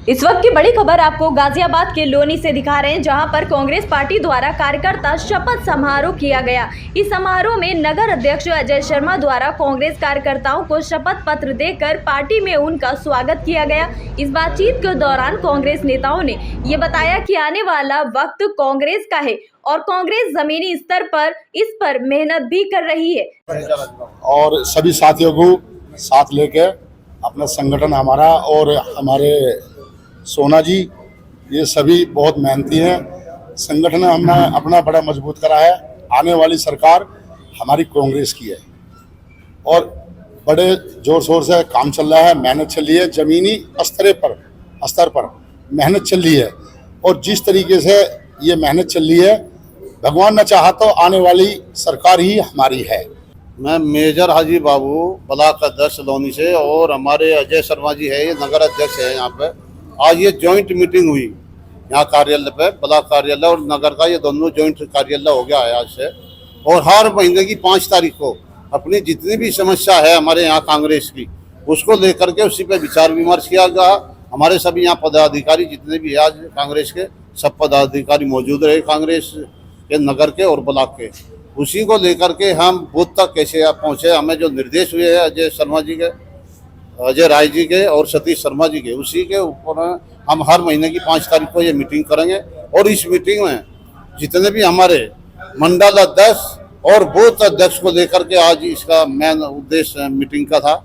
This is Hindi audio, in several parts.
इस वक्त की बड़ी खबर आपको गाजियाबाद के लोनी से दिखा रहे हैं, जहां पर कांग्रेस पार्टी द्वारा कार्यकर्ता शपथ समारोह किया गया। इस समारोह में नगर अध्यक्ष अजय शर्मा द्वारा कांग्रेस कार्यकर्ताओं को शपथ पत्र देकर पार्टी में उनका स्वागत किया गया। इस बातचीत के दौरान कांग्रेस नेताओं ने ये बताया कि आने वाला वक्त कांग्रेस का है और कांग्रेस जमीनी स्तर पर इस पर मेहनत भी कर रही है और सभी साथियों को साथ लेकर अपना संगठन हमारा और हमारे सोना जी ये सभी बहुत मेहनती हैं। संगठन हमने अपना बड़ा मजबूत करा है। आने वाली सरकार हमारी कांग्रेस की है और बड़े जोर शोर से काम चल रहा है, मेहनत चल रही है, जमीनी स्तर पर मेहनत चल रही है। और जिस तरीके से ये मेहनत चल रही है, भगवान न चाहा तो आने वाली सरकार ही हमारी है। मैं मेजर हाजी बाबू ब्लॉक अध्यक्ष लोनी से और हमारे अजय शर्मा जी है, ये नगर अध्यक्ष है। यहाँ पे आज ये जॉइंट मीटिंग हुई यहाँ कार्यालय पे, ब्लॉक कार्यालय और नगर का, ये दोनों जॉइंट कार्यालय हो गया है आज से। और हर महीने की 5 तारीख को अपनी जितनी भी समस्या है हमारे यहाँ कांग्रेस की, उसको लेकर के उसी पे विचार विमर्श किया गया। हमारे सभी यहाँ पदाधिकारी जितने भी आज कांग्रेस के, सब पदाधिकारी मौजूद रहे कांग्रेस के, नगर के और ब्लॉक के। उसी को लेकर के हम बूथ तक कैसे आप पहुँचे, हमें जो निर्देश हुए हैं अजय शर्मा जी के, अजय राय जी के और सतीश शर्मा जी के, उसी के ऊपर हम हर महीने की 5 तारीख को ये मीटिंग करेंगे। और इस मीटिंग में जितने भी हमारे मंडल अध्यक्ष और बूथ अध्यक्ष को लेकर के आज इसका मेन उद्देश्य मीटिंग का था,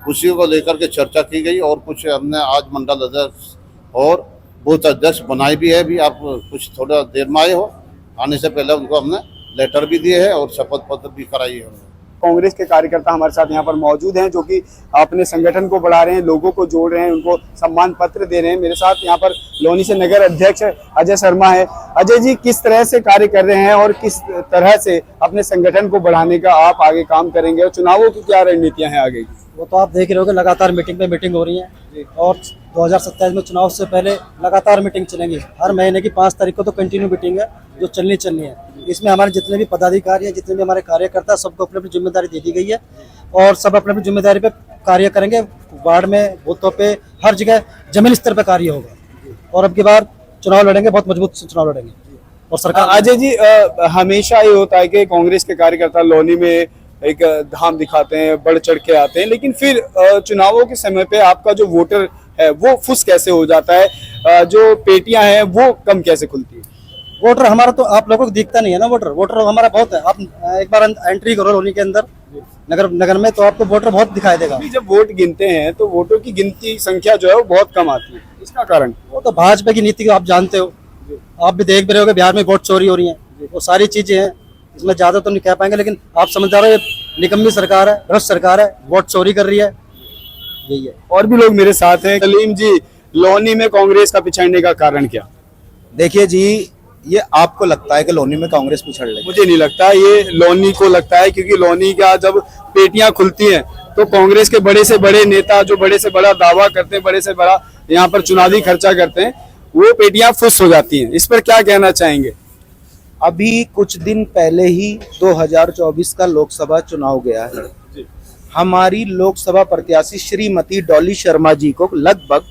उसी को लेकर के चर्चा की गई। और कुछ हमने आज मंडल अध्यक्ष और बूथ अध्यक्ष बनाए भी है। भी आप कुछ थोड़ा देर में आए हो, आने से पहले उनको हमने लेटर भी दिए है और शपथ पत्र भी कराई है। कांग्रेस के कार्यकर्ता हमारे साथ यहाँ पर मौजूद हैं, जो कि अपने संगठन को बढ़ा रहे हैं, लोगों को जोड़ रहे हैं, उनको सम्मान पत्र दे रहे हैं। मेरे साथ यहाँ पर लोनी से नगर अध्यक्ष अजय शर्मा है। अजय जी, किस तरह से कार्य कर रहे हैं और किस तरह से अपने संगठन को बढ़ाने का आप आगे काम करेंगे और चुनावों की क्या रणनीतियाँ हैं आगे? वो तो आप देख रहे होंगे, लगातार मीटिंग पे मीटिंग हो रही है और 2027 में चुनाव से पहले लगातार मीटिंग चलेंगी। हर महीने की 5 तारीख को तो कंटिन्यू मीटिंग है जो चलनी है। इसमें हमारे जितने भी पदाधिकारी हैं, जितने भी हमारे कार्यकर्ता, सबको अपनी अपनी जिम्मेदारी दे दी गई है और सब अपनी अपनी जिम्मेदारी पे कार्य करेंगे। वार्ड में, बूथों पे, हर जगह जमीन स्तर पर कार्य होगा और अब की बार चुनाव लड़ेंगे, बहुत मजबूत से चुनाव लड़ेंगे। और सरकार अजय जी, हमेशा ये होता है कि कांग्रेस के कार्यकर्ता लोनी में एक धाम दिखाते हैं, बढ़ चढ़ के आते हैं, लेकिन फिर चुनावों के समय पे आपका जो वोटर है वो फुस कैसे हो जाता है? जो पेटियां हैं वो कम कैसे खुलती है? वोटर हमारा तो आप लोगों को दिखता नहीं है ना। वोटर हमारा बहुत है। आप एक बार एंट्री करो लोनी के अंदर, नगर में, तो आपको वोटर बहुत दिखाई देगा। जब वोट गिनते हैं तो वोटों की गिनती संख्या जो है वो बहुत कम आती है। इसका कारण वो तो भाजपा की नीति को आप जानते हो, आप भी देख भी रहे हो, बिहार में वोट चोरी हो रही है, वो सारी चीजें हैं। इसमें ज्यादा तो नहीं कह पाएंगे, लेकिन आप समझदार हो, ये निकम्मी सरकार है, भ्रष्ट सरकार है, वोट चोरी कर रही है, यही है। और भी लोग मेरे साथ हैं। सलीम जी, लोनी में कांग्रेस का पिछड़ने का कारण क्या? देखिए जी, ये आपको लगता है कि लोनी में कांग्रेस पिछड़ रही है? मुझे नहीं लगता, ये लोनी को लगता है, क्योंकि लोनी का जब पेटियां खुलती हैं तो कांग्रेस के बड़े से बड़े नेता जो बड़े से बड़ा दावा करते हैं, बड़े से बड़ा यहाँ पर चुनावी खर्चा करते हैं, वो पेटियां फुस हो जाती हैं। इस पर क्या कहना चाहेंगे? अभी कुछ दिन पहले ही 2024 का लोकसभा चुनाव गया है। हमारी लोकसभा प्रत्याशी श्रीमती डॉली शर्मा जी को लगभग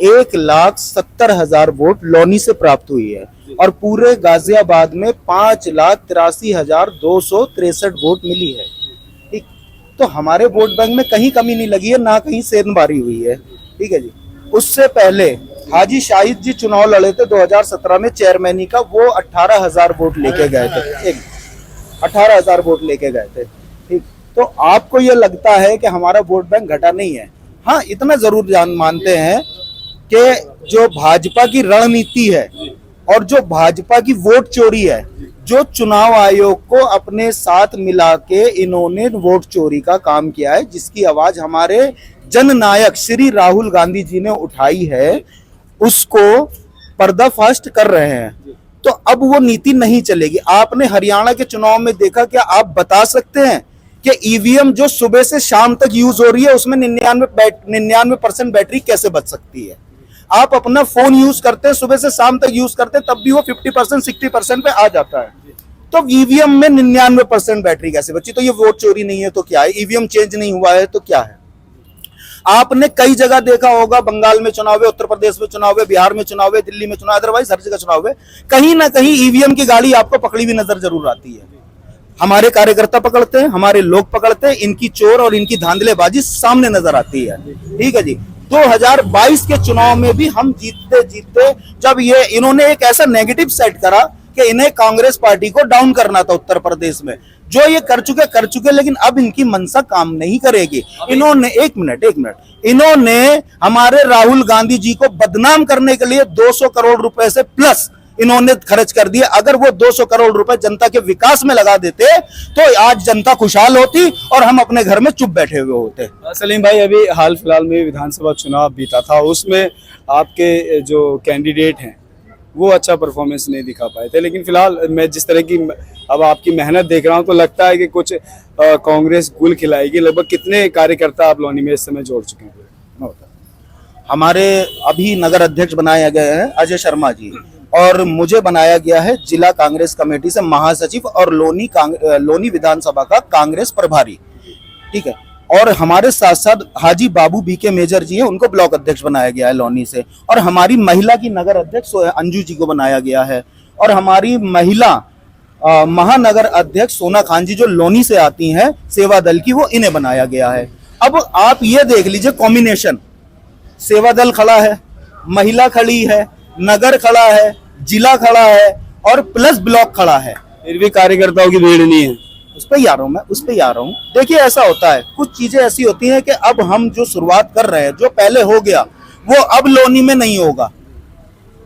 1,70,000 वोट लोनी से प्राप्त हुई है और पूरे गाजियाबाद में 5,83,263 वोट मिली है। ठीक, तो हमारे वोट बैंक में कहीं कमी नहीं लगी है, ना कहीं सेंधमारी हुई है। ठीक है जी। उससे पहले हाजी शाहिद जी चुनाव लड़े थे 2017 में चेयरमैनी का, वो 18,000 वोट लेके गए थे। 18,000 वोट लेके गए थे। ठीक, तो आपको ये लगता है कि हमारा वोट बैंक घटा नहीं है? हाँ, इतना जरूर मानते हैं कि जो भाजपा की रणनीति है और जो भाजपा की वोट चोरी है, जो चुनाव आयोग को अपने साथ मिला के इन्होंने वोट चोरी का काम किया है, जिसकी आवाज हमारे जननायक श्री राहुल गांधी जी ने उठाई है, उसको पर्दाफाश कर रहे हैं। तो अब वो नीति नहीं चलेगी। आपने हरियाणा के चुनाव में देखा, क्या आप बता सकते हैं कि ईवीएम जो सुबह से शाम तक यूज हो रही है उसमें 99% बैटरी कैसे बच सकती है? आप अपना फोन यूज करते हैं, सुबह से शाम तक यूज करते हैं, तब भी वो 50% 60% पे आ जाता है। तो ईवीएम में 99% बैटरी कैसे बची? तो ये वोट चोरी नहीं है तो क्या है? ईवीएम चेंज नहीं हुआ है तो क्या है? आपने कई जगह देखा होगा, बंगाल में चुनाव है, उत्तर प्रदेश में चुनाव है, बिहार में चुनाव है, दिल्ली में चुनाव है, अदरवाइज हर जगह चुनाव है, कहीं ना कहीं ईवीएम की गाड़ी आपको पकड़ी हुई नजर जरूर आती है। हमारे कार्यकर्ता पकड़ते हैं, हमारे लोग पकड़ते हैं, इनकी चोर और इनकी धांधलेबाजी सामने नजर आती है। ठीक है जी। 2022 के चुनाव में भी हम जीतते जीतते, जब ये इन्होंने एक ऐसा नेगेटिव सेट करा कि इन्हें कांग्रेस पार्टी को डाउन करना था उत्तर प्रदेश में, जो ये कर चुके, लेकिन अब इनकी मनसा काम नहीं करेगी। इन्होंने एक मिनट, इन्होंने हमारे राहुल गांधी जी को बदनाम करने के लिए 200 करोड़ रुपए से प्लस इन्होंने खर्च कर दिया। अगर वो 200 करोड़ रुपए जनता के विकास में लगा देते तो आज जनता खुशहाल होती और हम अपने घर में चुप बैठे हुए होते। सलीम भाई, अभी हाल फिलहाल में विधानसभा चुनाव बीता था, उसमें आपके जो कैंडिडेट हैं वो अच्छा परफॉर्मेंस नहीं दिखा पाए थे, लेकिन फिलहाल मैं जिस तरह की अब आपकी मेहनत देख रहा हूं तो लगता है कि कुछ कांग्रेस गुल खिलाएगी। लगभग कितने कार्यकर्ता आप लोनी में इस समय जोड़ चुके हैं? हमारे अभी नगर अध्यक्ष बनाए गए हैं अजय शर्मा जी, और मुझे बनाया गया है जिला कांग्रेस कमेटी से महासचिव और लोनी विधानसभा का कांग्रेस प्रभारी। ठीक है। और हमारे साथ साथ हाजी बाबू बीके मेजर जी हैं, उनको ब्लॉक अध्यक्ष बनाया गया है लोनी से, और हमारी महिला की नगर अध्यक्ष अंजू जी को बनाया गया है, और हमारी महिला महानगर अध्यक्ष सोना खान जी जो लोनी से आती हैं सेवा दल की, वो इन्हें बनाया गया है। अब आप ये देख लीजिए कॉम्बिनेशन, सेवा दल खड़ा है, महिला खड़ी है, नगर खड़ा है, जिला खड़ा है और प्लस ब्लॉक खड़ा है, फिर भी कार्यकर्ताओं की भीड़ नहीं है। उस पे ही आ रहा हूँ। देखिए ऐसा होता है, कुछ चीजें ऐसी होती हैं कि अब हम जो शुरुआत कर रहे हैं, जो पहले हो गया वो अब लोनी में नहीं होगा।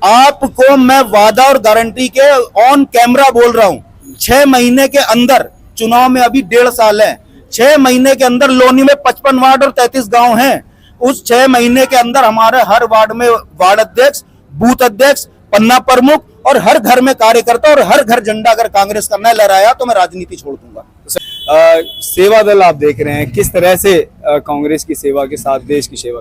आपको मैं वादा और गारंटी के ऑन कैमरा बोल रहा हूँ, 6 महीने के अंदर, चुनाव में अभी 1.5 साल है, 6 महीने के अंदर लोनी में 55 वार्ड और 33 गांव हैं। उस 6 महीने के अंदर हमारे हर वार्ड में वार्ड अध्यक्ष, बूथ अध्यक्ष, पन्ना प्रमुख और हर घर में कार्यकर्ता और हर घर झंडा अगर कांग्रेस का न लहराया तो मैं राजनीति छोड़ दूंगा। सेवा दल आप देख रहे हैं, किस तरह से कांग्रेस की सेवा के साथ देश की सेवा?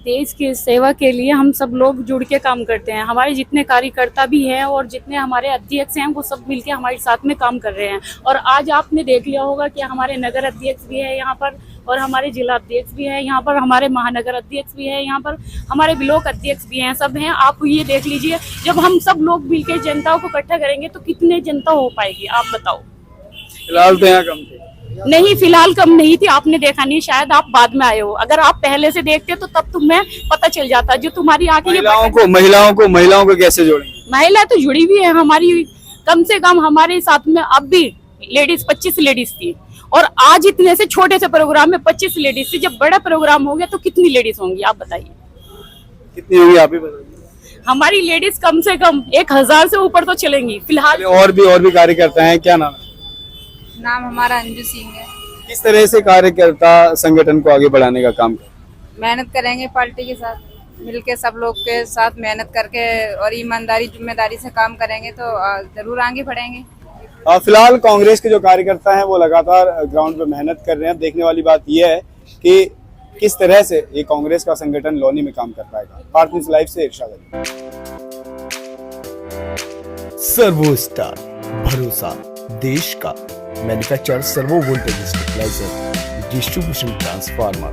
देश की सेवा के लिए हम सब लोग जुड़ के काम करते हैं। हमारे जितने कार्यकर्ता भी हैं और जितने हमारे अध्यक्ष हैं वो सब मिलके हमारे साथ में काम कर रहे हैं। और आज आपने देख लिया होगा कि हमारे नगर अध्यक्ष भी है यहाँ पर, और हमारे जिला अध्यक्ष भी है यहाँ पर, हमारे महानगर अध्यक्ष भी है यहाँ पर, हमारे ब्लॉक अध्यक्ष भी हैं, सब हैं। आप ये देख लीजिए, जब हम सब लोग मिलके जनता को इकट्ठा करेंगे तो कितने जनता हो पाएगी, आप बताओ। फिलहाल तो यहाँ कम थे। नहीं, फिलहाल कम नहीं थी, आपने देखा नहीं, शायद आप बाद में आए हो। अगर आप पहले से देखते तो तब तुम्हें पता चल जाता। जो तुम्हारी आंखें, महिलाओं को कैसे जोड़ेंगे? महिला तो जुड़ी हुई है हमारी, कम से कम हमारे साथ में अब भी लेडीज 25 लेडीज थी, और आज इतने से छोटे से प्रोग्राम में 25 लेडीज थी। जब बड़ा प्रोग्राम हो गया तो कितनी लेडीज होंगी, आप बताइए कितनी होंगी, आप ही बताइए। हमारी लेडीज कम से कम 1000 से ऊपर तो चलेंगी फिलहाल। और भी कार्यकर्ता हैं, क्या नाम है? नाम हमारा अंजू सिंह है। किस तरह से कार्यकर्ता संगठन को आगे बढ़ाने का काम करें? मेहनत करेंगे पार्टी के साथ मिलके, सब लोग के साथ मेहनत करके और ईमानदारी जिम्मेदारी से काम करेंगे तो जरूर आगे बढ़ेंगे। फिलहाल कांग्रेस के जो कार्यकर्ता हैं वो लगातार ग्राउंड पे मेहनत कर रहे हैं। देखने वाली बात यह है कि किस तरह से ये कांग्रेस का संगठन लोनी में काम कर पाएगा। भारत न्यूज़ लाइव से इरशाद अली। सर्वो स्टार, भरोसा देश का। Manufacture servo voltage stabiliser, distribution transformer.